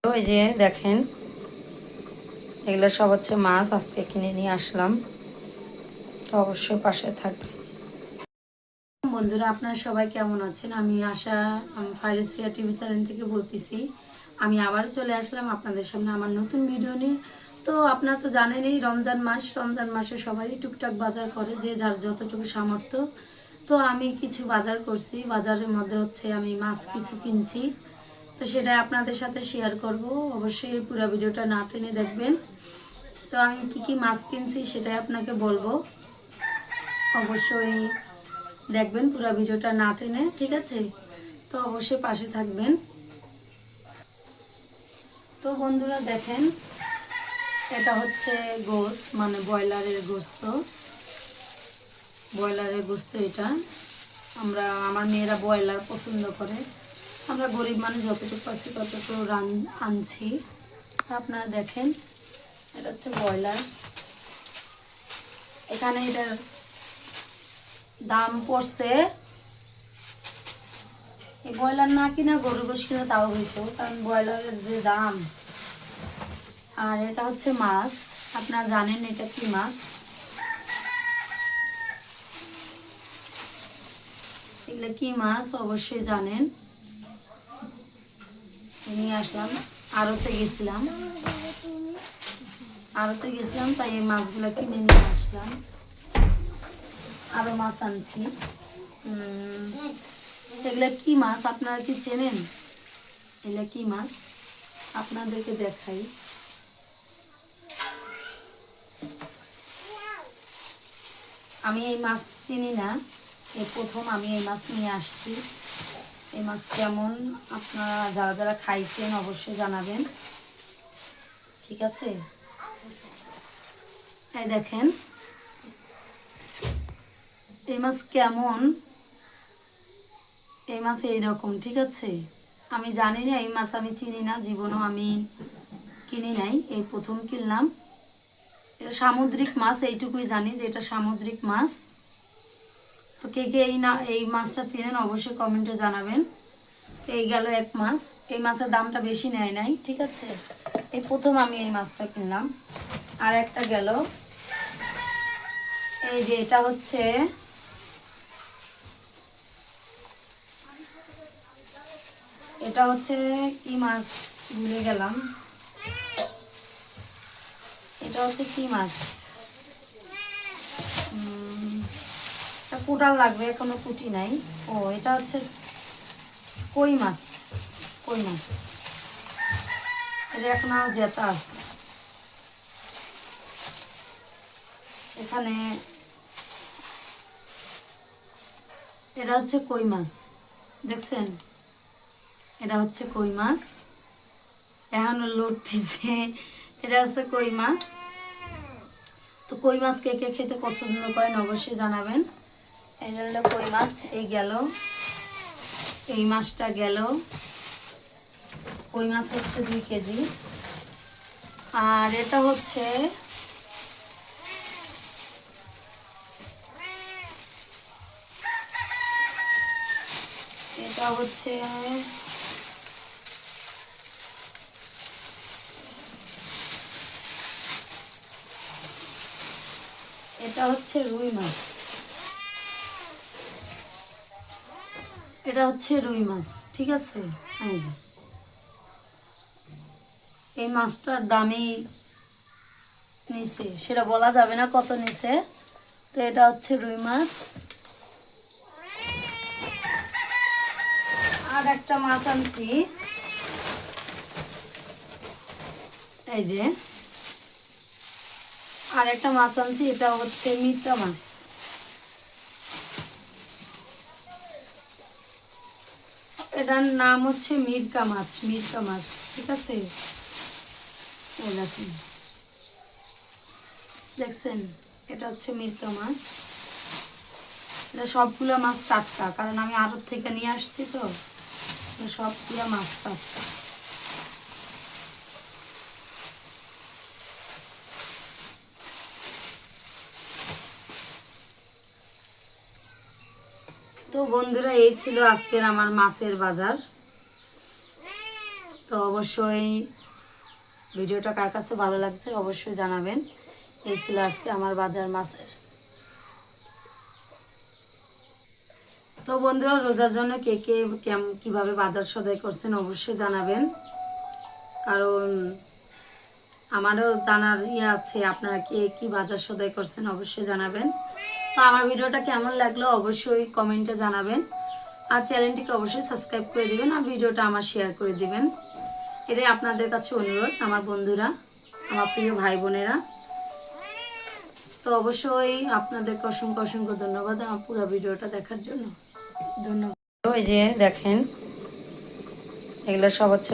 ওই যে দেখেন, এগুলো সব হচ্ছে মাছ, আজকে কিনে নিয়ে আসলাম। তো অবশ্যই পাশে থাকবেন। বন্ধুরা, আপনারা সবাই কেমন আছেন? আমি ফাইরিস ফিয়া টিভি চ্যানেল থেকে বলতেছি। আমি আবার চলে আসলাম আপনাদের সামনে আমার নতুন ভিডিও নিয়ে। তো আপনারা তো জানেনই, রমজান মাসে সবাই টুকটাক বাজার করে, যে যার যতটুকু সামর্থ্য। তো আমি কিছু বাজার করছি, বাজারের মধ্যে হচ্ছে আমি মাছ কিছু কিনছি। তো সেটাই আপনাদের সাথে শেয়ার করব। অবশ্যই পুরো ভিডিওটা না টেনে দেখবেন। তো আমি কি কি মাছ কিনছি সেটাই আপনাকে বলবো। অবশ্যই দেখবেন পুরো ভিডিওটা না টেনে, ঠিক আছে? তো অবশ্যই পাশে থাকবেন। তো বন্ধুরা দেখেন, এটা হচ্ছে গোশত, মানে ব্রয়লারের গোশত। এটা আমার মেয়েরা ব্রয়লার পছন্দ করে। আমরা গরিব মানুষ, যতটুকু পাচ্ছি ততটুকু আনছি। আপনারা দেখেন, এটা হচ্ছে ব্রয়লার। এখানে এটার দাম পড়ছে, এই ব্রয়লার না কিনা গরু গোশ কিনা তাও হইতো, কারণ ব্রয়লারের যে দাম। আর এটা হচ্ছে মাছ, আপনারা জানেন এটা কি মাছ। এগুলো কি মাছ অবশ্যই জানেন। নিয়ে আসলাম, আড়তে গেছিলাম, তাই এই মাছগুলো কিনে নিয়ে আসলাম। আরো মাছ আনছি। এগুলা কি মাছ আপনারা কি চেনেন? এগুলা কি মাছ আপনাদেরকে দেখাই। আমি এই মাছ চিনি না, এই প্রথম আমি এই মাছ নিয়ে আসছি। এই মাছ কেমন আপনারা যারা যারা খাইছেন অবশ্যই জানাবেন, ঠিক আছে? এই দেখেন এই মাছ কেমন। এই মাছ এইরকম, ঠিক আছে? আমি জানি না, এই মাছ আমি চিনি না, জীবনেও আমি কিনি নাই, এই প্রথম কিনলাম। এটা সামুদ্রিক মাছ, এইটুকুই জানি যে এটা সামুদ্রিক মাছ। তো কে কে এই মাছটা চেনেন অবশ্যই কমেন্টে জানাবেন। এই গেল এক মাছ। এই মাছের দামটা বেশি নেয় নাই, ঠিক আছে? এই প্রথম আমি এই মাছটা কিনলাম। আর একটা গেল, এই যে এটা হচ্ছে কি মাছ, ভুলে গেলাম। এটা হচ্ছে কি মাছ, এটা কুটার লাগবে, এখনো কুটি নাই। ও, এটা হচ্ছে কই মাছ। কই মাছ, এটা এখন জেতা আছে এখানে। এটা হচ্ছে কই মাছ, দেখছেন? এটা হচ্ছে কই মাছ, এখনো লড়তেছে। এটা হচ্ছে কই মাছ। তো কই মাছ কে কে খেতে পছন্দ করেন অবশ্যই জানাবেন। এটা হলো কই মাছ। এই গেল, এই মাছটা গেল। কই মাছ হচ্ছে 2 কেজি। আর এটা হচ্ছে এটা হচ্ছে এটা হচ্ছে রুই মাছ। এটা হচ্ছে রুই মাছ, ঠিক আছে? এই যে এই মাছটার দামই নিচে, সেটা বলা যাবে না কত নিচে। তো এটা হচ্ছে রুই মাছ। আর একটা মাছ আনছি, এই যে আর একটা মাছ আনছি, এটা হচ্ছে মিরকা মাছ। এটার নাম হচ্ছে মিরকা মাছ, ঠিক আছে? এই দেখেন, দেখছেন? এটা হচ্ছে মিরকা মাছ। এটা সবগুলো মাছ টাটকা, কারণ আমি আড়ত থেকে নিয়ে আসছি। তো সবগুলো মাছ টাটকা। তো বন্ধুরা, এই ছিল আজকের আমার মাছের বাজার। তো অবশ্যই ভিডিওটা কার কাছে ভালো লাগছে অবশ্যই জানাবেন। এই ছিল আজকে আমার বাজার মাছের। তো বন্ধুরা, রোজার জন্য কে কে কিভাবে বাজার সদাই করছেন অবশ্যই জানাবেন, কারণ আমারও জানার আছে আপনারা কে কি বাজার সদাই করছেন অবশ্যই জানাবেন। তো আমার ভিডিওটা কেমন লাগলো অবশ্যই কমেন্টে জানাবেন, আর চ্যানেলটিকে অবশ্যই সাবস্ক্রাইব করে দিবেন, আর ভিডিওটা আমার শেয়ার করে দিবেন। এটাই আপনাদের কাছে অনুরোধ আমার বন্ধুরা, আমার প্রিয় ভাই বোনেরা। তো অবশ্যই আপনাদেরকে অসংখ্য অসংখ্য ধন্যবাদ আমার পুরো ভিডিওটা দেখার জন্য। ধন্যবাদ। ওই যে দেখেন, এগুলো সব হচ্ছে